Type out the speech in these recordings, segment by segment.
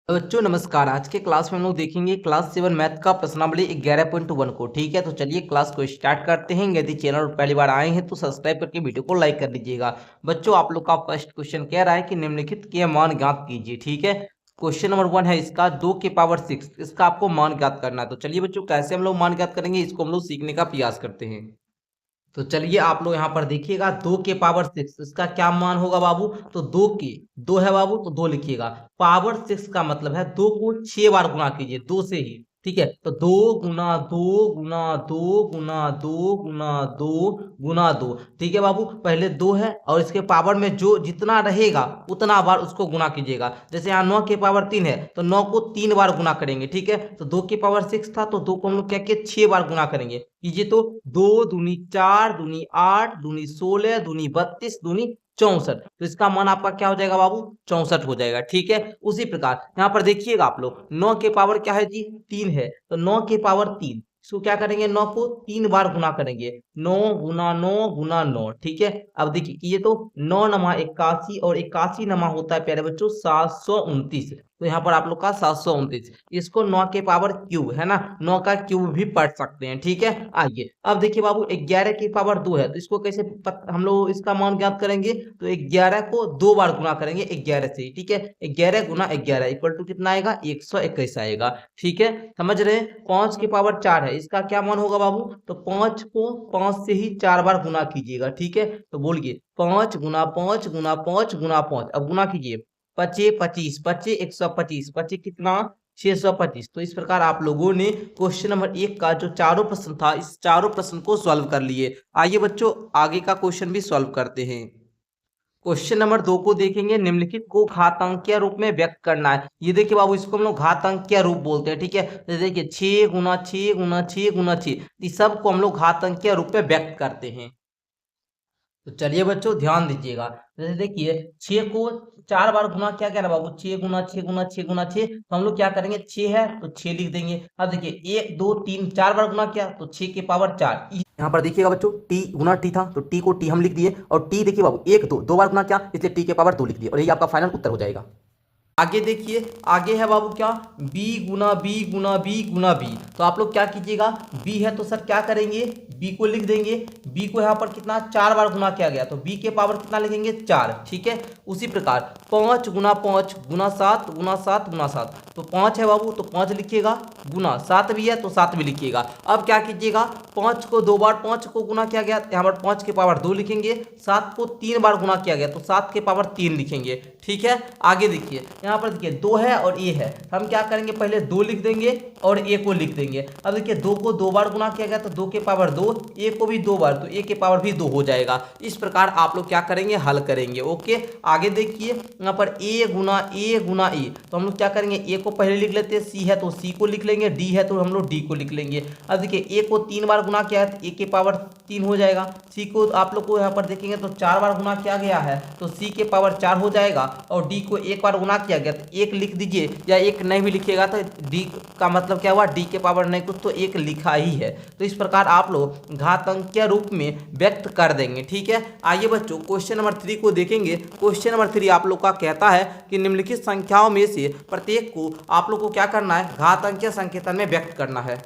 तो बच्चों नमस्कार। आज के क्लास में हम लोग देखेंगे क्लास 7 मैथ का प्रश्नावली 11.1 को। ठीक है, तो चलिए क्लास को स्टार्ट करते हैं। यदि चैनल पर पहली बार आए हैं तो सब्सक्राइब करके वीडियो को लाइक कर दीजिएगा। बच्चों आप लोग का फर्स्ट क्वेश्चन कह रहा है कि निम्नलिखित के मान ज्ञात कीजिए। ठीक है, क्वेश्चन नंबर 1 है इसका 2 की पावर 6, इसका आपको मान ज्ञात करना है। तो चलिए बच्चों कैसे हम लोग मान ज्ञात करेंगे इसको हम लोग सीखने का प्रयास करते हैं। तो चलिए आप लोग यहाँ पर देखिएगा 2 के पावर 6 इसका क्या मान होगा बाबू। तो 2 है बाबू तो 2 लिखिएगा। पावर 6 का मतलब है 2 को 6 बार गुना कीजिए 2 से ही। ठीक है, तो 2 गुना 2 गुना 2 गुना 2 गुना 2 गुना 2। ठीक है बाबू, पहले 2 है और इसके पावर में जो जितना रहेगा उतना बार उसको गुना कीजिएगा। जैसे यहाँ 9 के पावर 3 है तो 9 को 3 बार गुना करेंगे। ठीक है, तो 2 के पावर 6 था तो 2 को हम लोग क्या किए 6 बार गुना करेंगे। कीजिए तो 2 दूनी 4 दूनी 8 दूनी 16 दूनी 32 दूनी 64। तो इसका मान आपका क्या हो जाएगा बाबू 64 हो जाएगा। ठीक है, उसी प्रकार यहाँ पर देखिएगा आप लोग 9 के पावर क्या है जी 3 है तो 9 के पावर 3 इसको क्या करेंगे 9 को 3 बार गुना करेंगे 9 गुना 9 गुना 9। ठीक है, अब देखिए ये तो 9 नमा 81 और 81 नमा होता है प्यारे बच्चों 729। तो यहाँ पर आप लोग का 729 इसको 9 के पावर क्यूब है ना 9 का क्यूब भी पढ़ सकते हैं। ठीक है, आइए अब देखिए बाबू 11 की पावर 2 है तो इसको कैसे हम लोग इसका मान ज्ञात करेंगे। तो 11 को 2 बार गुना करेंगे 11 से। ठीक है, 11 गुना 11 इक्वल टू कितना आएगा 121 आएगा। ठीक है, समझ रहे हैं। 5 की पावर 4 है इसका क्या मान होगा बाबू। तो 5 को 5 से ही 4 बार गुना कीजिएगा। ठीक है, तो बोलिए 5 गुना 5 गुना 5 गुना 5। अब गुना कीजिए पचे 25 पचे 125 पचे कितना 625। तो इस प्रकार आप लोगों ने क्वेश्चन नंबर 1 का जो चारों प्रश्न था इस चारों प्रश्न को सॉल्व कर लिए। आइए बच्चों आगे का क्वेश्चन भी सॉल्व करते हैं। क्वेश्चन नंबर 2 को देखेंगे। निम्नलिखित को घातांकीय रूप में व्यक्त करना है। ये देखिए बाबू इसको हम लोग घातांकीय रूप बोलते हैं। ठीक है, तो देखिए 6 गुना 6 गुना 6 गुना 6 इस सब को हम लोग घातांकीय रूप में व्यक्त करते हैं। तो चलिए बच्चों ध्यान दीजिएगा। जैसे देखिए 6 को 4 बार गुना क्या क्या है बाबू 6 गुना 6 गुना 6 गुना 6। तो हम लोग क्या करेंगे 6 है तो 6 लिख देंगे। अब देखिए 1 2 3 4 बार गुना किया तो 6 के पावर 4। यहाँ पर देखिएगा बच्चों टी गुना टी था तो टी को टी हम लिख दिए और टी देखिए बाबू 1 2 बार गुना किया इसलिए टी के पावर 2 लिख दिए और यही आपका फाइनल उत्तर हो जाएगा। आगे देखिए आगे है बाबू क्या b गुना b गुना b गुना b। तो आप लोग क्या कीजिएगा b है तो सर क्या करेंगे b को लिख देंगे। b को यहाँ पर कितना 4 बार गुना किया गया तो b के पावर कितना लिखेंगे 4। ठीक है, उसी प्रकार 5 गुना 5 गुना 7 गुना 7 गुना 7। तो 5 है बाबू तो 5 लिखिएगा गुना 7 भी है तो 7 भी लिखिएगा। अब क्या कीजिएगा 5 को 2 बार 5 को गुना किया गया यहाँ पर 5 के पावर 2 लिखेंगे। 7 को 3 बार गुना किया गया तो 7 के पावर 3 लिखेंगे। ठीक है, आगे देखिए यहाँ पर देखिए 2 है और ए है हम क्या करेंगे पहले 2 लिख देंगे और ए को लिख देंगे। अब देखिए 2 को 2 बार गुना किया गया तो 2 के पावर 2 ए को भी 2 बार तो ए के पावर भी 2 हो जाएगा। इस प्रकार आप लोग क्या करेंगे हल करेंगे। ओके, आगे देखिए यहाँ पर ए गुना ए तो हम लोग क्या करेंगे ए को पहले लिख लेते हैं सी है तो सी को लिख लेंगे डी है तो हम लोग डी को लिख लेंगे। अब देखिए ए को 3 बार गुना किया है तो ए के पावर 3 हो जाएगा। सी को आप लोग को यहाँ पर देखेंगे तो 4 बार गुना किया गया है तो सी के पावर 4 हो जाएगा और डी को 1 बार गुना किया गया तो 1 लिख दीजिए या 1 नहीं भी लिखिएगा तो डी का मतलब क्या हुआ डी के पावर नहीं कुछ तो 1 लिखा ही है। तो इस प्रकार आप लोग घातांकीय रूप में व्यक्त कर देंगे। ठीक है, आइए बच्चों क्वेश्चन नंबर 3 को देखेंगे। क्वेश्चन नंबर 3 आप लोग का कहता है कि निम्नलिखित संख्याओं में से प्रत्येक को आप लोग को क्या करना है घातांकीय संकेतन में व्यक्त करना है।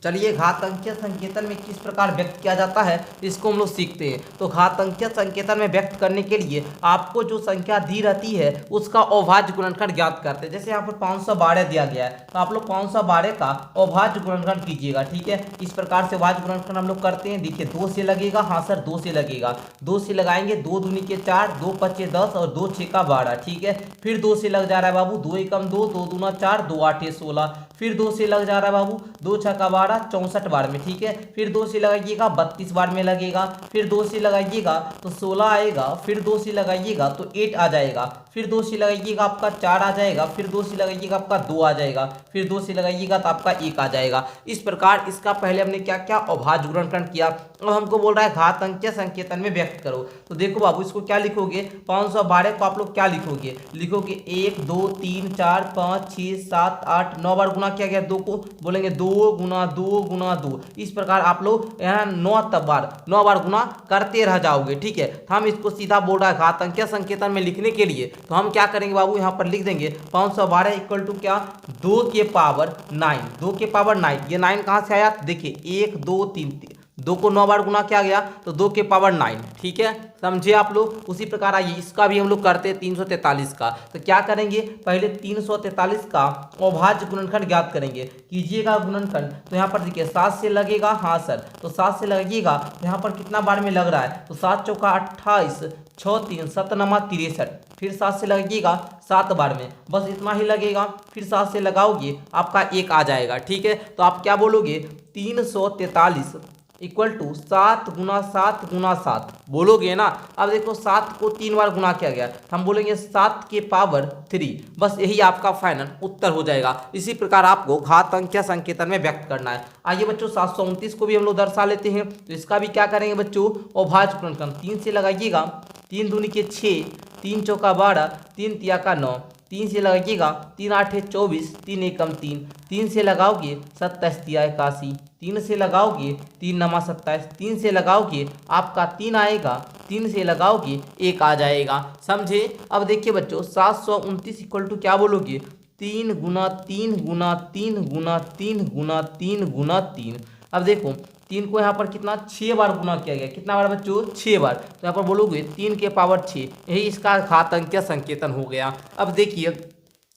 चलिए घातांकीय संकेतन में किस प्रकार व्यक्त किया जाता है इसको हम लोग सीखते हैं। तो घातांकीय संकेतन में व्यक्त करने के लिए आपको जो संख्या दी रहती है उसका अभाज्य गुणनखंड ज्ञात करते हैं। जैसे यहाँ पर 512 दिया गया है तो आप लोग 512 का अभाज्य गुणनखंड कीजिएगा। ठीक है, इस प्रकार से अभाज्य गुणनखंड हम लोग करते हैं। देखिए 2 से लगेगा, हाँ सर 2 से लगेगा, 2 से लगाएंगे 2 दूनी के 4 2 पच्चे 10 और 2 6 का 12। ठीक है, फिर 2 से लग जा रहा है बाबू 2 एकम 2 2 दूना 4 2 8 16। फिर 2 से लग जा रहा है बाबू 2 6 का 12 64 बार में। ठीक है, फिर 2 से लगाइएगा 32 बार में लगेगा। फिर 2 से लगाइएगा तो 16 आएगा। फिर 2 से लगाइएगा तो 8 आ जाएगा। फिर 2 से लगाइएगा आपका 4 आ जाएगा। फिर 2 से लगाइएगा आपका 2 आ जाएगा। फिर 2 से लगाइएगा तो आपका 1 आ जाएगा। इस प्रकार इसका पहले हमने क्या क्या अभाज्य गुणनखंड किया और हमको बोल रहा है घातांकीय संकेतन में व्यक्त करो। तो देखो बाबू इसको क्या लिखोगे 512 को आप लोग क्या लिखोगे 1 2 3 4 5 6 7 8 9 बार गुना किया गया 2 को बोलेंगे 2 गुना 2 गुना 2। इस प्रकार आप लोग यहाँ 9 बार गुना करते रह जाओगे। ठीक है, हम इसको सीधा बोल रहा है घातांकीय संकेतन में लिखने के लिए तो हम क्या करेंगे बाबू, यहाँ पर लिख देंगे 512 इक्वल टू क्या, 2 के पावर 9, 2 के पावर 9। ये 9 कहाँ से आया, देखिए 1 2 3, 2 को 9 बार गुना किया गया तो 2 के पावर 9, ठीक है, समझे आप लोग। उसी प्रकार आइए इसका भी हम लोग करते हैं 343 का। तो क्या करेंगे, पहले 343 का अभाज्य गुणनखंड ज्ञात करेंगे, कीजिएगा गुणनखंड। तो यहाँ पर देखिए 7 से लगेगा, हाँ सर, तो 7 से लगेगा, तो यहाँ पर कितना बार में लग रहा है, तो 7 चौका 28, 6 3 7 नमा 63, फिर 7 से लगेगा 7 बार में, बस इतना ही लगेगा, फिर 7 से लगाओगे आपका 1 आ जाएगा, ठीक है। तो आप क्या बोलोगे, 343 इक्वल टू 7 गुना 7 गुना 7 बोलोगे ना। अब देखो 7 को 3 बार गुना किया गया, तो हम बोलेंगे 7 के पावर 3, बस यही आपका फाइनल उत्तर हो जाएगा। इसी प्रकार आपको घात अंक या संकेतन में व्यक्त करना है। आइए बच्चों 729 को भी हम लोग दर्शा लेते हैं। तो इसका भी क्या करेंगे बच्चों, अभाज्य गुणनखंड 3 से लगाइएगा, 3 दूनी के 6, 3 चौका 12, 3 तिया का 9, 3 से लगाइएगा, 3 8 24, 3 एकम 3, 3 से लगाओगे 27 तिया 81, 3 से लगाओगे 3 नमा 27, 3 से लगाओगे आपका 3 आएगा, 3 से लगाओगे 1 आ जाएगा, समझे। अब देखिए बच्चों 729 इक्वल टू क्या बोलोगे, 3 गुना 3 गुना 3 गुना 3 गुना 3 गुना 3। अब देखो 3 को यहाँ पर कितना 6 बार गुना किया गया, कितना बार बच्चों, 6 बार। तो यहाँ पर बोलोगे 3 के पावर 6, यही इसका घात अंक या संकेतन हो गया। अब देखिए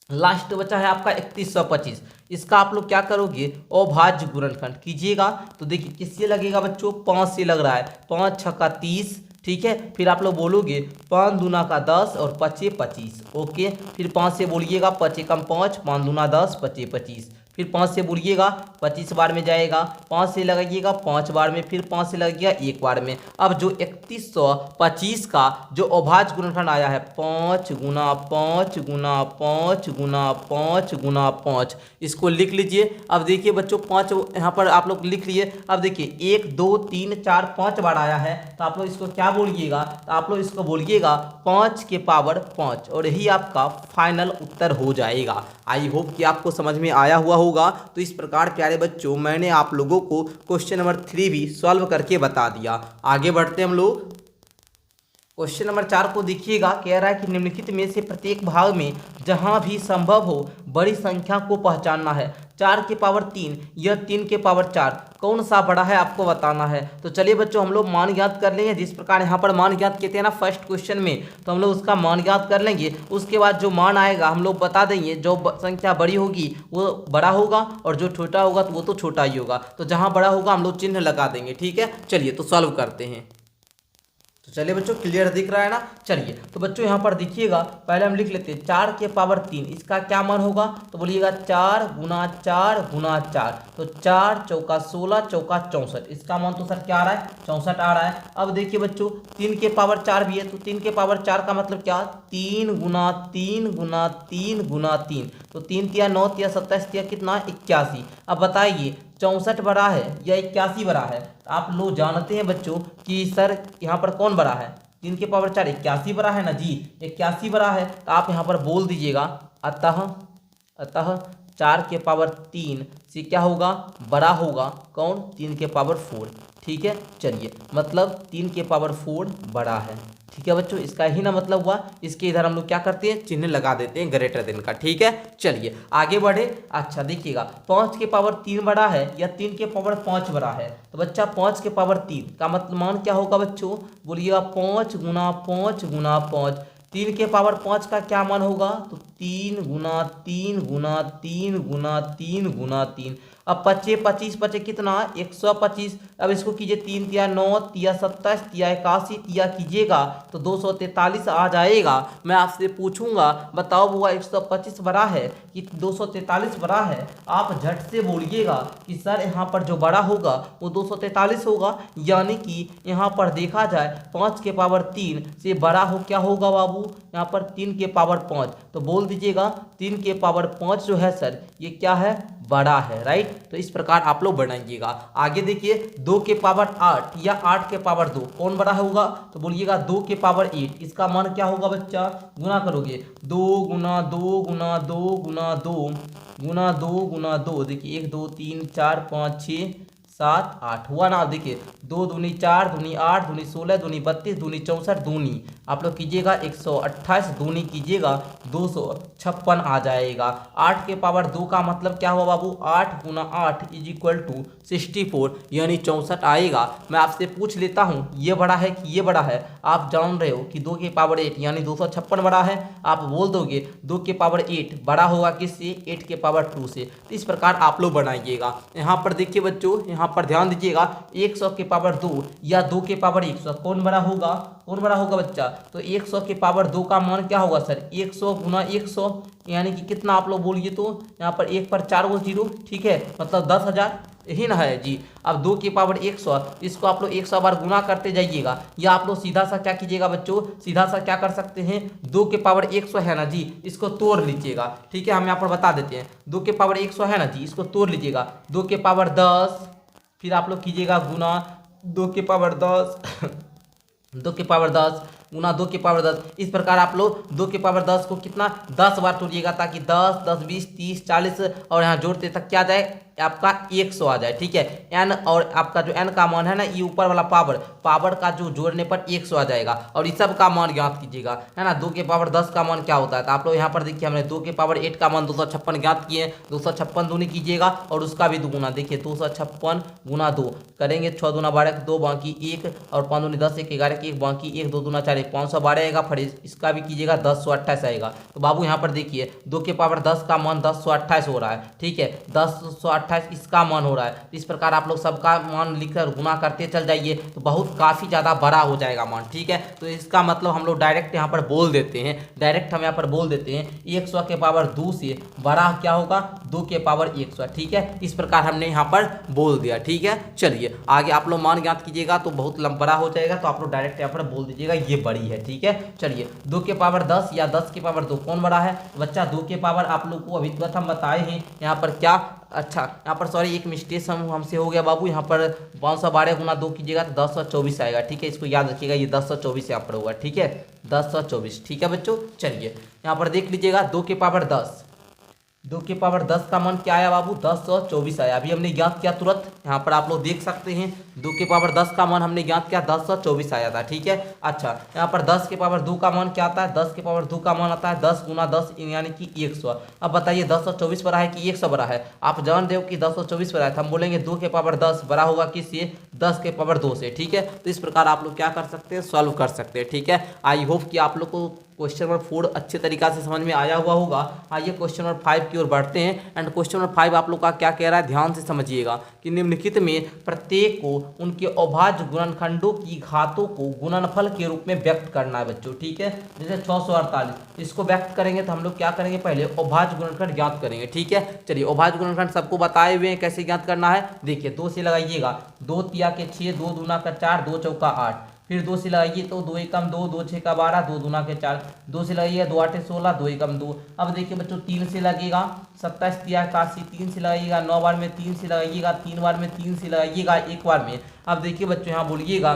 लास्ट बचा है आपका 3125, इसका आप लोग क्या करोगे, अभाज्य गुणनखंड कीजिएगा। तो देखिए किससे लगेगा बच्चों, 5 से लग रहा है, 5 6 30, ठीक है। फिर आप लोग बोलोगे 5 दूना का 10 और 5 25, ओके। फिर 5 से बोलिएगा 5 एकम 5, 5 दूना 10, 5 25, फिर 5 से बोलिएगा 25 बार में जाएगा, 5 से लगाइएगा 5 बार में, फिर 5 से लगेगा 1 बार में। अब जो 3125 का जो अभाज्य गुणनखंड आया है, 5 गुना 5 गुना 5 गुना 5 गुना 5, इसको लिख लीजिए। अब देखिए बच्चों 5 यहाँ पर आप लोग लिख लिए। अब देखिए 1 2 3 4 5 बार आया है, तो आप लोग इसको क्या बोलिएगा, तो आप लोग इसको बोलिएगा 5 के पावर 5, और यही आपका फाइनल उत्तर हो जाएगा। आई होप कि आपको समझ में आया हुआ होगा। तो इस प्रकार प्यारे बच्चों मैंने आप लोगों को क्वेश्चन नंबर 3 भी सॉल्व करके बता दिया। आगे बढ़ते हम लोग क्वेश्चन नंबर 4 को देखिएगा। कह रहा है कि निम्नलिखित में से प्रत्येक भाग में जहां भी संभव हो बड़ी संख्या को पहचानना है। 4 के पावर 3 या 3 के पावर 4 कौन सा बड़ा है आपको बताना है। तो चलिए बच्चों हम लोग मान ज्ञात कर लेंगे, जिस प्रकार यहाँ पर मान ज्ञात कहते हैं ना फर्स्ट क्वेश्चन में, तो हम लोग उसका मान ज्ञात कर लेंगे। उसके बाद जो मान आएगा हम लोग बता देंगे, जो संख्या बड़ी होगी वो बड़ा होगा और जो छोटा होगा तो वो तो छोटा ही होगा। तो जहाँ बड़ा होगा हम लोग चिन्ह लगा देंगे, ठीक है। चलिए तो सॉल्व करते हैं। तो चलिए बच्चों क्लियर दिख रहा है ना। चलिए तो बच्चों यहाँ पर देखिएगा, पहले हम लिख लेते हैं 4 के पावर 3, इसका क्या मान होगा, तो बोलिएगा 4 गुना 4 गुना 4, तो 4 चौका 16 चौका 64, इसका मान तो सर क्या आ रहा है, 64 आ रहा है। अब देखिए बच्चों 3 के पावर 4 भी है, तो 3 के पावर 4 का मतलब क्या, 3 गुना 3 गुना 3 गुना 3, तो 3 तिया 9 तिया 27 तिया कितना 81। अब बताइए 64 बड़ा है या 81 बड़ा है। आप लोग जानते हैं बच्चों कि सर यहाँ पर कौन बड़ा है, 3 के पावर 4 81 बड़ा है ना जी, 81 बड़ा है। तो आप यहाँ पर बोल दीजिएगा अतः 4 के पावर 3 से क्या होगा, बड़ा होगा कौन, 3 के पावर 4, ठीक है। चलिए मतलब 3 के पावर 4 बड़ा है, ठीक है बच्चों, इसका ही ना मतलब हुआ। इसके इधर हम लोग क्या करते हैं, चिन्ह लगा देते हैं ग्रेटर देन का, ठीक है। चलिए आगे बढ़े। अच्छा देखिएगा 5 के पावर 3 बड़ा है या 3 के पावर 5 बड़ा है। तो बच्चा 5 के पावर 3 का मतलब मान क्या होगा बच्चों, बोलिएगा 5 गुना 5 गुना 5। 3 के पावर 5 का क्या मान होगा, तो 3 गुना 3 गुना 3 गुना 3 गुना 3। अब 25 25 बचे कितना 125। अब इसको कीजिए 3 तिया 9 तिया 27 तिया 81 तिया कीजिएगा तो 243 आ जाएगा। मैं आपसे पूछूंगा बताओ बुआ 125 बड़ा है कि 243 बड़ा है। आप झट से बोलिएगा कि सर यहाँ पर जो बड़ा होगा वो 243 होगा, यानी कि यहाँ पर देखा जाए 5 के पावर 3 से बड़ा हो क्या होगा बाबू, यहाँ पर 3 के पावर 5। तो बोल दीजिएगा 3 के पावर 5 जो है सर ये क्या है, बड़ा है, राइट। तो इस प्रकार आप लोग बनाइएगा। आगे देखिए 2 के पावर 8 या 8 के पावर 2 कौन बड़ा होगा, तो बोलिएगा 2 के पावर 8, इसका मान क्या होगा बच्चा, गुना करोगे 2 गुना 2 गुना 2 गुना 2 गुना 2 गुना 2, देखिए 1 2 3 4 5 6 7 8 हुआ ना। देखिए 2 दूनी 4 दूनी 8 दूनी 16 दूनी 32 दूनी 64 दूनी आप लोग कीजिएगा 128 दूनी कीजिएगा 256 आ जाएगा। 8 के पावर 2 का मतलब क्या हुआ बाबू, 8 गुना 8 इज इक्वल टू 64 यानी 64 आएगा। मैं आपसे पूछ लेता हूँ ये बड़ा है कि ये बड़ा है। आप जान रहे हो कि 2 के पावर 8 यानी 256 बड़ा है। आप बोल दोगे 2 के पावर 8 बड़ा होगा किससे, 8 के पावर 2 से। तो इस प्रकार आप लोग बनाइएगा। यहाँ पर देखिए बच्चों, यहाँ पर ध्यान दीजिएगा 100 के पावर 2 या 2 के पावर 100 कौन बड़ा होगा, कौन बड़ा होगा बच्चा। तो 100 के पावर 2 का मान क्या होगा सर, 100 गुना 100 यानी कि कितना आप लोग बोलिए तो यहाँ पर 1 पर 4 गो जीरो, ठीक है, मतलब 10,000 यही ना है जी। अब 2 के पावर 100 इसको आप लोग 100 बार गुना करते जाइएगा, या आप लोग सीधा सा क्या कीजिएगा बच्चों, सीधा सा क्या कर सकते हैं, 2 के पावर 100 है ना जी, इसको तोड़ लीजिएगा, ठीक है। हम यहाँ पर बता देते हैं 2 के पावर 100 है ना जी, इसको तोड़ लीजिएगा। 2 के पावर 10 फिर आप लोग कीजिएगा गुना 2 के पावर 10 2 के पावर 10 गुना 2 के पावर 10। इस प्रकार आप लोग 2 के पावर 10 को कितना 10 बार तोड़िएगा, ताकि 10 10 20 30 40 और यहाँ जोड़ते तक क्या जाए आपका 100 आ जाए, ठीक है। एन और आपका जो एन का मान है ना, ये ऊपर वाला पावर का जो जोड़ने पर 100 आ जाएगा, और इस सब का मान ज्ञात कीजिएगा, है ना। 2 के पावर 10 का मान क्या होता है, तो आप लोग यहाँ पर देखिए हमने 2 के पावर 8 का मान 256 ज्ञात किए। 256 दूनी कीजिएगा और उसका भी दुगुना, देखिए 256 गुना 2 करेंगे, 6 दूना 12 2 बाकी 1 और 5 दूनी 10 1 11 1 बाकी 1 2 दूना 4 512 आएगा। फिर इसका भी कीजिएगा 1028 आएगा। तो बाबू यहाँ पर देखिए 2 के पावर 10 का मान 1028 हो रहा है, ठीक है, 1028 इसका मान हो रहा है। इस प्रकार आप लोग सबका मान लिखकर गुना करते चल जाइए, तो बहुत काफ़ी ज़्यादा बड़ा हो जाएगा मान, ठीक है। तो इसका मतलब हम लोग डायरेक्ट यहाँ पर बोल देते हैं, डायरेक्ट हम यहाँ पर बोल देते हैं 100 के पावर 2 से बड़ा क्या होगा, 2 के पावर 100, ठीक है। इस प्रकार हमने यहाँ पर बोल दिया, ठीक है। चलिए आगे आप लोग मान ज्ञात कीजिएगा तो बहुत बड़ा हो जाएगा, तो आप लोग डायरेक्ट यहाँ पर बोल दीजिएगा ये बड़ी है, ठीक है। चलिए 2 के पावर 10 या 10 के पावर 2 कौन बड़ा है बच्चा। 2 के पावर आप लोग को अभी तुरंत हम बताए हैं यहाँ पर क्या, अच्छा यहाँ पर सॉरी एक मिस्टेक हमसे हो गया बाबू, यहाँ पर 512 गुना 2 कीजिएगा तो 1024 आएगा, ठीक है। इसको याद रखिएगा, ये 1024 यहाँ पर होगा, ठीक है, 1024, ठीक है बच्चों। चलिए यहाँ पर देख लीजिएगा 2 के पावर 10, 2 के पावर 10 का मान क्या आया बाबू, 1024 आया। अभी हमने ज्ञात किया तुरंत, यहाँ पर आप लोग देख सकते हैं 2 के पावर 10 का मान हमने ज्ञात किया 1024 आया था, ठीक है। अच्छा यहाँ पर 10 के पावर 2 का मान क्या आता है, 10 के पावर 2 का मान आता है 10 गुना 10 यानी कि 100। अब बताइए 1024 बड़ा है कि 100 बड़ा है। आप जान रहे हो कि 1024 बड़ा है, तो हम बोलेंगे 2 के पावर 10 बड़ा होगा किससे, 10 के पावर 2 से, ठीक है। तो इस प्रकार आप लोग क्या कर सकते हैं, सॉल्व कर सकते हैं, ठीक है। आई होप कि आप लोग को क्वेश्चन नंबर 4 अच्छे तरीका से समझ में आया हुआ होगा। आइए क्वेश्चन नंबर 5 की ओर बढ़ते हैं। एंड क्वेश्चन नंबर 5 आप लोग का क्या कह रहा है, ध्यान से समझिएगा कि निम्नलिखित में प्रत्येक को उनके अभाज्य गुणनखंडों की घातों को गुणनफल के रूप में व्यक्त करना है बच्चों, ठीक है। जैसे 648 इसको व्यक्त करेंगे तो हम लोग क्या करेंगे, पहले अभाज्य गुणनखंड ज्ञात करेंगे, ठीक है। चलिए अभाज्य गुणनखंड सबको बताए हुए हैं कैसे ज्ञात करना है। देखिए 2 से लगाइएगा, 2 तिया के 6, 2 दूना का 4, 2 चौका 8, फिर 2 से लगाइए तो 2 एकम 2, 2 छः का 12, 2 दूना के 4, 2 से लगाइएगा 2 8 16, 2 एकम 2। अब देखिए बच्चों 3 से लगेगा 27 तिया 81, 3 से लगाइएगा 9 बार में, 3 से लगाइएगा 3 बार में, 3 से लगाइएगा 1 बार में। अब देखिए बच्चों यहाँ बोलिएगा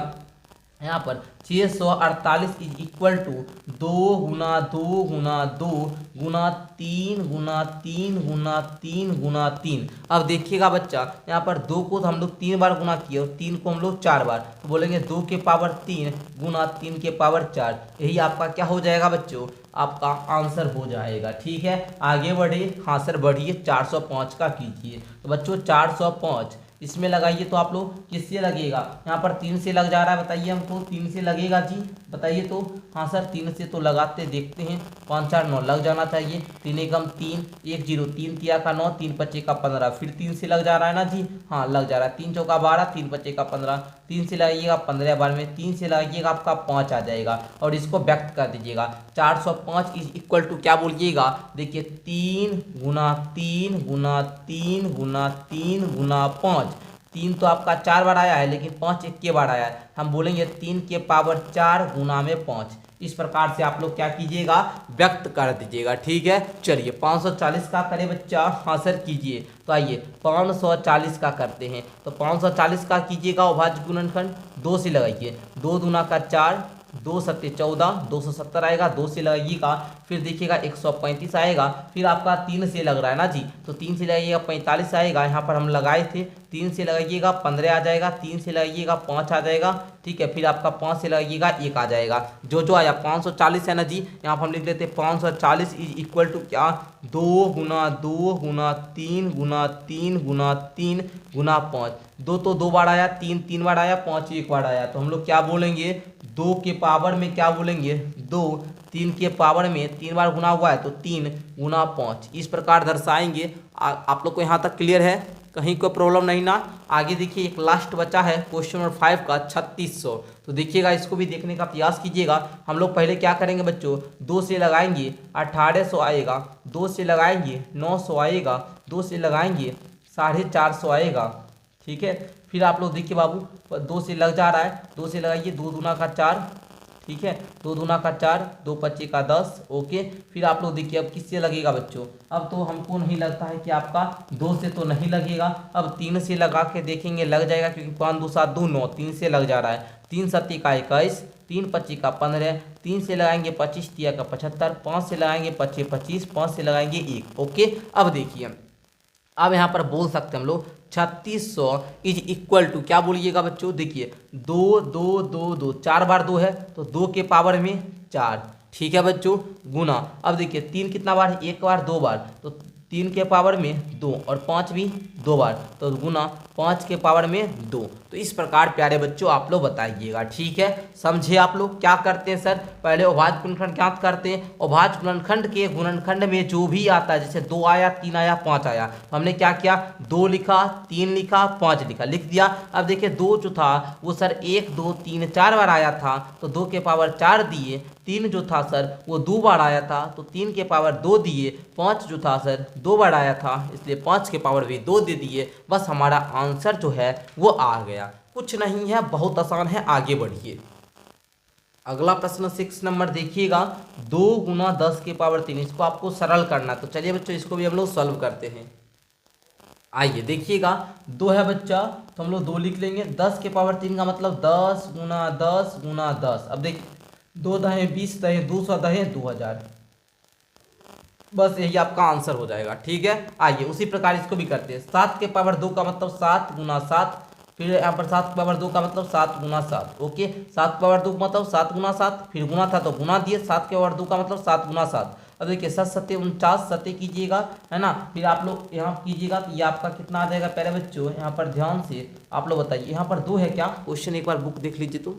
यहाँ पर 648 इज इक्वल टू 2 गुना 2 गुना 2 गुना 3 गुना 3 गुना 3 गुना 3। अब देखिएगा बच्चा यहाँ पर 2 को तो हम लोग 3 बार गुना किए और 3 को हम लोग 4 बार, तो बोलेंगे 2 के पावर 3 गुना 3 के पावर 4। यही आपका क्या हो जाएगा बच्चों, आपका आंसर हो जाएगा, ठीक है। आगे बढ़िए, हाँ सर बढ़िए, 405 का कीजिए। तो बच्चों 405 इसमें लगाइए तो आप लोग किससे लगेगा, यहाँ पर 3 से लग जा रहा है, बताइए हमको 3 से लगेगा जी, बताइए तो। हाँ सर 3 से तो लगाते देखते हैं, 5 4 9 लग जाना चाहिए। 3 एकम 3 1 0, 3 तिया का 9, 3 पच्चे का 15, फिर 3 से लग जा रहा है ना जी, हाँ लग जा रहा है। 3 चौका 12, 3 पच्चे का 15, 3 से लगाइएगा 15 बार में, 3 से लगाइएगा आपका 5 आ जाएगा और इसको व्यक्त कर दीजिएगा। 405 इज इक्वल टू क्या बोलिएगा, देखिए 3 गुना 3 गुना 3 गुना 3 गुना 5। 3 तो आपका 4 बार आया है, लेकिन 5 1 के बार आया है, हम बोलेंगे 3 के पावर 4 गुना में 5। इस प्रकार से आप लोग क्या कीजिएगा, व्यक्त कर दीजिएगा, ठीक है। चलिए 540 का करें बच्चा, हाँ सर कीजिए। तो आइए 540 का करते हैं, तो 540 का कीजिएगा अभाज्य गुणनखंड 2 से लगाइए, 2 दूना का 4 2 सत्ते 14, 270 आएगा, 2 से लगाइएगा, फिर देखिएगा 135 आएगा, फिर आपका 3 से लग रहा है ना जी, तो 3 से लगाइएगा 45 आएगा, यहाँ पर हम लगाए थे, 3 से लगाइएगा 15 आ जाएगा, 3 से लगाइएगा 5 आ जाएगा, ठीक है, फिर आपका 5 से लगाइएगा 1 आ जाएगा, जो आया 540 है ना जी, यहाँ पर हम लिख लेते हैं 540 इज इक्वल टू क्या, 2 गुना 2 गुना 3 गुना 3 गुना 3 गुना 5, 2 तो 2 बार आया, 3 3 बार आया, 5 1 बार आया, तो हम लोग क्या बोलेंगे, 2 के पावर में क्या बोलेंगे 2, 3 के पावर में 3 बार गुना हुआ है तो 3 गुना 5, इस प्रकार दर्शाएंगे। आप लोग को यहाँ तक क्लियर है, कहीं कोई प्रॉब्लम नहीं ना। आगे देखिए एक लास्ट बचा है क्वेश्चन नंबर 5 का 3600, तो देखिएगा इसको भी देखने का प्रयास कीजिएगा। हम लोग पहले क्या करेंगे बच्चों, 2 से लगाएंगे 1800 आएगा, 2 से लगाएंगे 900 आएगा, 2 से लगाएंगे 450 आएगा, ठीक है। फिर आप लोग देखिए बाबू 2 से लग जा रहा है, 2 से लगाइए, 2 दूना का 4, ठीक है, 2 दूना का 4, 2 पच्चे का 10, ओके। फिर आप लोग देखिए अब किससे लगेगा बच्चों, अब तो हमको नहीं लगता है कि आपका 2 से तो नहीं लगेगा, अब 3 से लगा के देखेंगे लग जाएगा, क्योंकि 5 2 7 2 9, 3 से लग जा रहा है, 3 सत्ती का 21, 3 पच्ची का 15, 3 से लगाएंगे 25 तिया का 75, 5 से लगाएंगे 25 25, 5 से लगाएंगे 1, ओके। अब देखिए अब यहाँ पर बोल सकते हैं हम लोग 3600 इज इक्वल टू क्या बोलिएगा बच्चों, देखिए 2 2 2 2, 4 बार 2 है तो 2 के पावर में 4, ठीक है बच्चों, गुना, अब देखिए 3 कितना बार, 1 बार 2 बार, तो 3 के पावर में 2 और 5 भी 2 बार, तो गुना 5 के पावर में 2। तो इस प्रकार प्यारे बच्चों आप लोग बताइएगा, ठीक है, समझे आप लोग। क्या करते हैं सर, पहले अभाज्य गुणनखंड ज्ञात करते हैं, अभाज्य गुणनखंड के गुणनखंड में जो भी आता है, जैसे 2 आया 3 आया 5 आया, तो हमने क्या किया, 2 लिखा 3 लिखा 5 लिखा, लिख दिया। अब देखिए 2 जो था वो सर 1 2 3 4 बार आया था, तो 2 के पावर 4 दिए, 3 जो था सर वो 2 बार आया था, तो 3 के पावर 2 दिए, 5 जो था सर 2 बार आया था, इसलिए 5 के पावर भी 2 दे दिए, बस हमारा आंसर जो है वो आ गया। कुछ नहीं है, बहुत आसान है, आगे बढ़िए। अगला प्रश्न 6 नंबर देखिएगा, 2 गुना 10 के पावर 3, इसको आपको सरल करना, तो चलिए बच्चों इसको भी हम लोग सॉल्व करते हैं। आइए देखिएगा 2 है बच्चा, तो हम लोग 2 लिख लेंगे, 10 के पावर 3 का मतलब 10 गुना 10 गुना 10, अब देखिए 2 दहे 20 दहे 200 दहे 2000, बस यही आपका आंसर हो जाएगा, ठीक है। आइए उसी प्रकार इसको भी करते हैं, 7 के पावर 2 का मतलब 7 गुना 7, फिर यहाँ पर 7 के पावर 2 का मतलब 7 गुना 7, ओके, 7 के पावर 2 का मतलब 7 गुना 7, फिर गुना था तो गुना दिए, 7 के पावर 2 का मतलब 7 गुना 7। अब देखिए 7 सत्ते 49 सत्ते कीजिएगा, है ना, फिर आप लोग यहाँ कीजिएगा तो ये आपका कितना आ जाएगा प्यारे बच्चों, यहाँ पर ध्यान से आप लोग बताइए, यहाँ पर 2 है क्या, क्वेश्चन एक बार बुक देख लीजिए तो,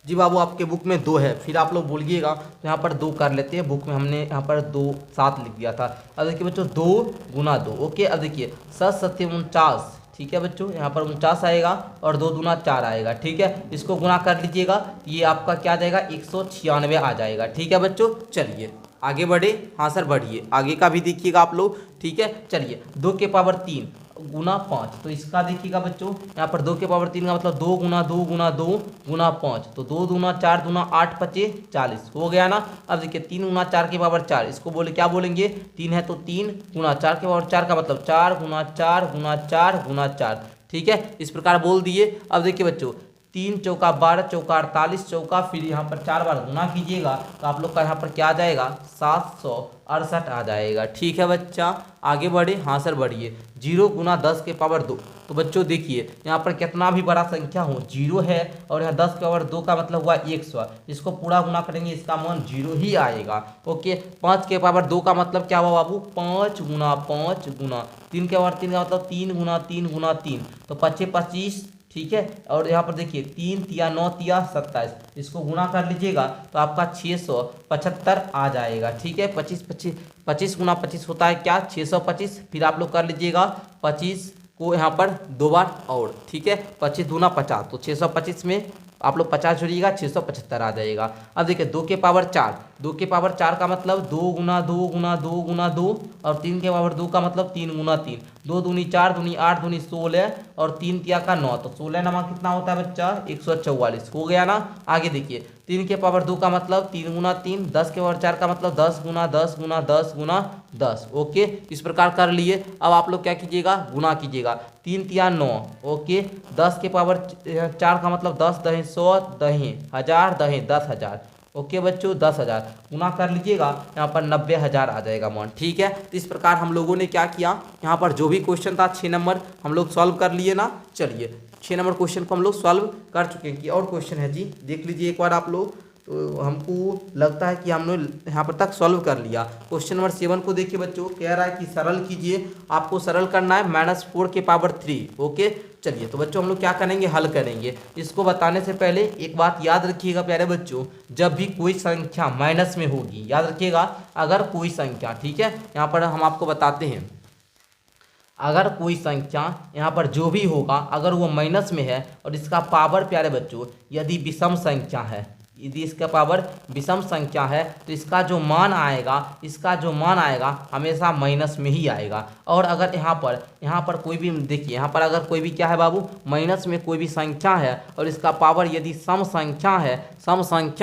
जी बाबू आपके बुक में 2 है, फिर आप लोग बोलिएगा तो यहाँ पर 2 कर लेते हैं, बुक में हमने यहाँ पर 2 7 लिख दिया था। अब देखिए बच्चों 2 गुना 2, ओके। अब देखिए 7 सत्ते 49, ठीक है बच्चों, यहाँ पर 49 आएगा और 2 दूना 4 आएगा, ठीक है, इसको गुना कर लीजिएगा, ये आपका क्या आ जाएगा 196 आ जाएगा, ठीक है बच्चों। चलिए आगे बढ़े, हाँ सर बढ़िए, आगे का भी देखिएगा आप लोग, ठीक है। चलिए 2 के पावर 3 गुना 5, तो इसका देखिएगा बच्चों, यहाँ पर 2 के पावर 3 का मतलब 2 गुना 2 गुना 2 गुना 5, तो 2 दूना 4 दूना 8 पचे 40 हो गया ना। अब देखिए 3 गुना 4 के पावर 4, इसको बोले क्या बोलेंगे, 3 है तो 3 गुना 4 के पावर 4 का मतलब 4 गुना 4 गुना 4 गुना 4, ठीक है, इस प्रकार बोल दिए। अब देखिए बच्चों 3 चौका 12 चौका 48 चौका, फिर यहाँ पर 4 बार गुना कीजिएगा तो आप लोग का यहाँ पर क्या आ जाएगा 768 आ जाएगा, ठीक है बच्चा। आगे बढ़े, हाँ सर बढ़िए, 0 गुना 10 के पावर 2, तो बच्चों देखिए यहाँ पर कितना भी बड़ा संख्या हो 0 है, और यहाँ 10 के पावर 2 का मतलब हुआ 100, इसको पूरा गुना करेंगे इसका मान 0 ही आएगा, ओके। 5 के पावर 2 का मतलब क्या हुआ बाबू 5 गुना 5 गुना 3 के पावर 3 का मतलब 3 गुना 3 गुना 3, तो 25 25, ठीक है। और यहाँ पर देखिए 3 तिया 9 तिया 27, इसको गुना कर लीजिएगा तो आपका 675 आ जाएगा, ठीक है। 25 गुना 25 होता है क्या 625, फिर आप लोग कर लीजिएगा 25 को यहाँ पर 2 बार और, ठीक है, 25 दूना 50, तो 625 में आप लोग 50 जोड़िएगा 675 आ जाएगा। अब देखिए 2 के पावर 4, 2 के पावर 4 का मतलब 2 गुना 2 गुना 2 गुना 2 और 3 के पावर 2 का मतलब 3 गुना 3, 2 दूनी 4 दूनी 8 दूनी 16 और 3 तिया का 9, तो 16 नमा कितना होता है बच्चा 144 हो गया ना। आगे देखिए 3 के पावर 2 का मतलब 3 गुना 3, 10 के पावर 4 का मतलब 10 गुना 10 गुना 10 गुना 10। ओके, इस प्रकार कर लिए। अब आप लोग क्या कीजिएगा, गुना कीजिएगा, 3 तिया 9। ओके, 10 के पावर 4 का मतलब 10 दहें 100 दहें 1000 दहें 10,000। ओके बच्चों, 10,000 गुना कर लीजिएगा, यहाँ पर 90,000 आ जाएगा मान। ठीक है, तो इस प्रकार हम लोगों ने क्या किया, यहाँ पर जो भी क्वेश्चन था 6 नंबर हम लोग सॉल्व कर लिए ना। चलिए 6 नंबर क्वेश्चन को हम लोग सॉल्व कर चुके हैं। कि और क्वेश्चन है जी, देख लीजिए एक बार आप लोग। तो हमको लगता है कि हमने यहाँ पर तक सॉल्व कर लिया। क्वेश्चन नंबर 7 को देखिए बच्चों, कह रहा है कि सरल कीजिए, आपको सरल करना है -4 के पावर 3। ओके, चलिए तो बच्चों हम लोग क्या करेंगे, हल करेंगे। इसको बताने से पहले एक बात याद रखिएगा प्यारे बच्चों, जब भी कोई संख्या माइनस में होगी, याद रखिएगा, अगर कोई संख्या, ठीक है, यहाँ पर हम आपको बताते हैं, अगर कोई संख्या यहाँ पर जो भी होगा अगर वो माइनस में है और इसका पावर प्यारे बच्चों यदि विषम संख्या है, यदि इसका पावर विषम संख्या है तो इसका जो मान आएगा हमेशा माइनस में ही आएगा। और अगर यहाँ पर कोई भी देखिए, यहाँ पर अगर कोई भी क्या है बाबू, माइनस में कोई भी संख्या है और इसका पावर यदि सम संख्या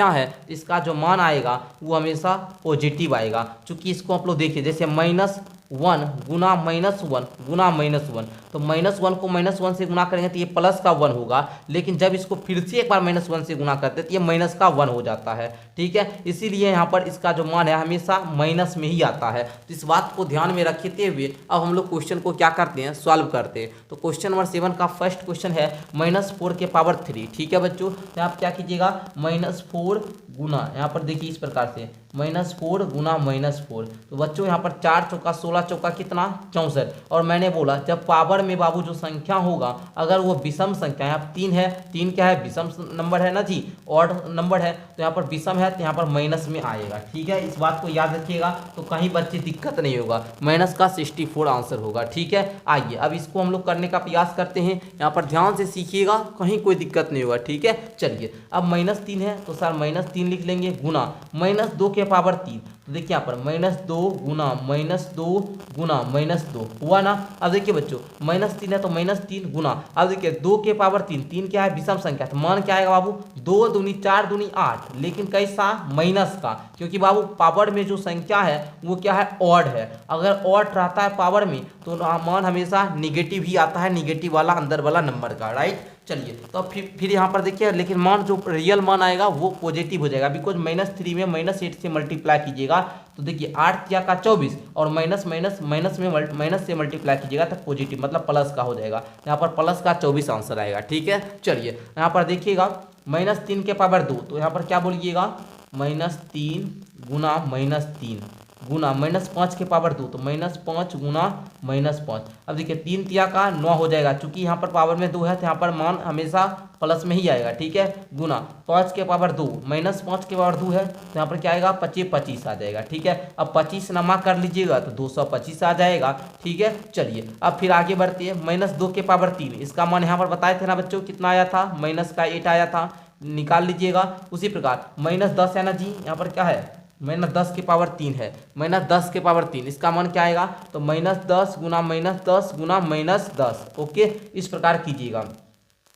है तो इसका जो मान आएगा वो हमेशा पॉजिटिव आएगा। चूंकि इसको आप लोग देखिए, जैसे -1 गुना -1 गुना -1, तो -1 को -1 से गुना करेंगे तो ये प्लस का 1 होगा, लेकिन जब इसको फिर से एक बार -1 से गुना करते तो ये माइनस का 1 हो जाता है। ठीक है, इसीलिए यहाँ पर इसका जो मान है हमेशा माइनस में ही आता है। तो इस बात को ध्यान में रखते हुए अब हम लोग क्वेश्चन को क्या करते हैं, सॉल्व करते हैं। तो क्वेश्चन नंबर 7 का फर्स्ट क्वेश्चन है -4 के पावर 3। ठीक है बच्चों, तो आप क्या कीजिएगा, -4 गुना, यहाँ पर देखिए इस प्रकार से -4 गुना -4, तो बच्चों यहाँ पर 4 चौका 16 चौका कितना 64। और मैंने बोला जब पावर में बाबू जो संख्या होगा अगर वो विषम संख्या, यहाँ 3 है, 3 क्या है, विषम नंबर है ना जी, ऑड नंबर है, तो यहाँ पर विषम है तो यहाँ पर माइनस में आएगा। ठीक है, इस बात को याद रखिएगा, तो कहीं बच्चे दिक्कत नहीं होगा, माइनस का 64 आंसर होगा। ठीक है, आइए अब इसको हम लोग करने का प्रयास करते हैं, यहाँ पर ध्यान से सीखिएगा, कहीं कोई दिक्कत नहीं होगा। ठीक है, चलिए अब -3 है तो सर -3 लिख लेंगे, गुना -2 के पावर 3, तो देखिए यहाँ पर -2 गुना -2 गुना -2 हुआ ना। अब देखिए बच्चों -3 है तो -3 गुना, अब देखिए 2 के पावर 3, 3 क्या है, विषम संख्या, तो मान क्या आएगा बाबू, 2 दूनी 4 दूनी 8, लेकिन कैसा, माइनस का, क्योंकि बाबू पावर में जो संख्या है वो क्या है, ऑड है। अगर ऑड रहता है पावर में तो मान हमेशा निगेटिव ही आता है, निगेटिव वाला अंदर वाला नंबर का, राइट। चलिए तो अब फिर यहाँ पर देखिए, लेकिन मान जो रियल मान आएगा वो पॉजिटिव हो जाएगा, बिकॉज -3 में -8 से मल्टीप्लाई कीजिएगा तो देखिए 8 तिया का 24 और माइनस में माइनस से मल्टीप्लाई कीजिएगा तो पॉजिटिव मतलब प्लस का हो जाएगा, यहाँ पर प्लस का 24 आंसर आएगा। ठीक है, चलिए यहाँ पर देखिएगा -3 के पावर 2, तो यहाँ पर क्या बोलिएगा, -3 गुना -3 गुना -5 के पावर 2, तो -5 गुना -5। अब देखिए 3 तिया का 9 हो जाएगा, चूंकि यहाँ पर पावर में 2 है तो यहाँ पर मान हमेशा प्लस में ही आएगा। ठीक है, गुना 5 के पावर 2, -5 के पावर 2 है तो यहाँ पर क्या आएगा, 25 आ जाएगा। ठीक है, अब 25 नमा कर लीजिएगा तो 225 आ जाएगा। ठीक है, चलिए अब फिर आगे बढ़ते हैं, -2 के पावर 3, इसका मान यहाँ पर बताए थे ना बच्चों, कितना आया था, -8 आया था, निकाल लीजिएगा। उसी प्रकार -10 है ना जी, यहाँ पर क्या है, -10 के पावर 3 है, -10 के पावर 3, इसका मान क्या आएगा, तो -10 गुना -10 गुना -10। ओके, इस प्रकार कीजिएगा।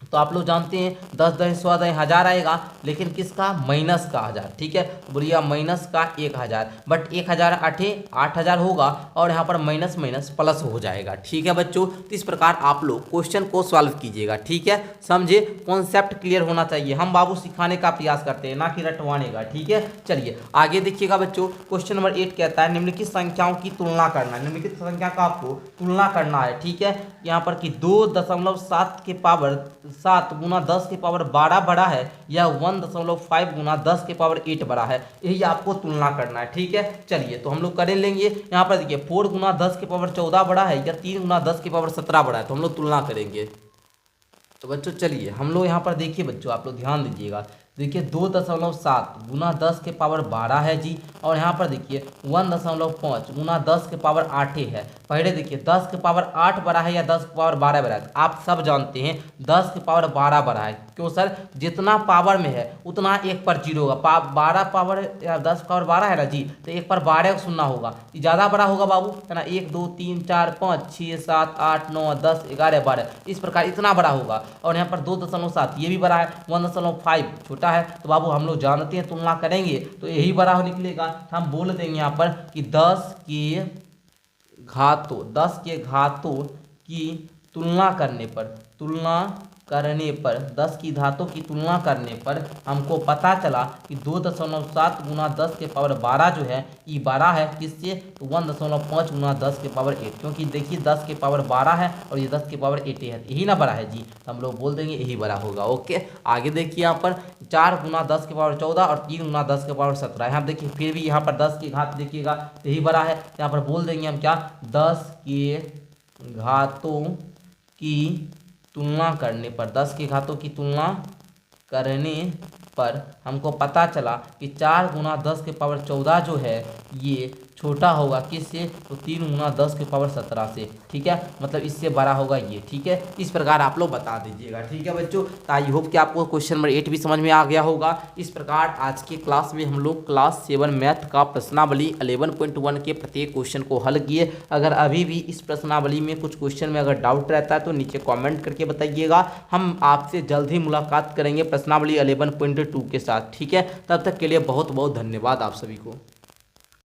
तो आप लोग जानते हैं 10 दहें 100 दहें 1000 आएगा, लेकिन किसका, माइनस का 1000। ठीक है, बोलिए माइनस का 1000, बट 1000 8000 होगा और यहाँ पर माइनस प्लस हो जाएगा। ठीक है बच्चों, तो इस प्रकार आप लोग क्वेश्चन को सॉल्व कीजिएगा। ठीक है, समझे, कॉन्सेप्ट क्लियर होना चाहिए, हम बाबू सिखाने का प्रयास करते हैं ना कि रटवाने का। ठीक है, चलिए आगे देखिएगा बच्चों, क्वेश्चन नंबर 8 कहता है निम्नलिखित संख्याओं की तुलना करना, निम्नलिखित संख्या का आपको तुलना करना है। ठीक है, यहाँ पर कि 2.7 के पावर 7 गुना 10 के पावर 12 बड़ा है या 1.5 गुना 10 के पावर 8 बड़ा है, यही आपको तुलना करना है। ठीक है, चलिए तो हम लोग कर लेंगे। यहाँ पर देखिए 4 गुना 10 के पावर 14 बड़ा है या 3 गुना 10 के पावर 17 बड़ा है, तो हम लोग तुलना करेंगे। तो बच्चों चलिए हम लोग यहाँ पर देखिए बच्चों, आप लोग ध्यान दीजिएगा, देखिए 2.7 गुना 10 के पावर 12 है जी। और यहाँ पर देखिए 1.5 गुना 10 के पावर 8 है। पहले देखिए 10 के पावर 8 बड़ा है या 10 के पावर 12 बड़ा है। आप सब जानते हैं 10 के पावर 12 बड़ा है। क्यों सर? जितना पावर में है उतना एक पर जीरो होगा। 12 पावर या 10 पावर 12 है ना जी, तो एक पर 12 सुनना होगा, ये ज़्यादा बड़ा होगा बाबू, है ना। 1 2 3 4 5 6 7 8 9 10 11 12 इस प्रकार इतना बड़ा होगा। और यहाँ पर 2.7 ये भी बड़ा है, 1.5 छोटा है। तो बाबू हम लोग जानते हैं तुलना करेंगे तो यही बड़ा निकलेगा। तो हम बोल देंगे यहाँ पर कि 10 के घातों की तुलना करने पर 10 की घातों की तुलना करने पर हमको पता चला कि 2.7 गुना 10 के पावर 12 जो है ये बड़ा है किससे? तो 1.5 गुना 10 के पावर 8, क्योंकि देखिए 10 के पावर 12 है और ये 10 के पावर 8 है, यही ना बड़ा है जी। तो हम लोग बोल देंगे यही बड़ा होगा। ओके, आगे देखिए यहाँ पर 4 गुना 10 के पावर 14 और 3 गुना 10 के पावर 17। यहाँ देखिए फिर भी यहाँ पर 10 की घात देखिएगा तो यही बड़ा है। यहाँ पर बोल देंगे हम क्या? 10 के घातों की तुलना करने पर 10 की घातों की तुलना करने पर हमको पता चला कि 4 गुना 10 के पावर 14 जो है ये छोटा होगा किससे? तो 3 गुना 10 के पावर 17 से। ठीक है, मतलब इससे बड़ा होगा ये। ठीक है, इस प्रकार आप लोग बता दीजिएगा। ठीक है बच्चों, तो आई होप कि आपको क्वेश्चन नंबर 8 भी समझ में आ गया होगा। इस प्रकार आज के क्लास में हम लोग क्लास 7 मैथ का प्रश्नावली 11.1 के प्रत्येक क्वेश्चन को हल किए। अगर अभी भी इस प्रश्नावली में कुछ क्वेश्चन में अगर डाउट रहता है तो नीचे कॉमेंट करके बताइएगा। हम आपसे जल्द ही मुलाकात करेंगे प्रश्नावली 11.2 के साथ। ठीक है, तब तक के लिए बहुत बहुत धन्यवाद आप सभी को।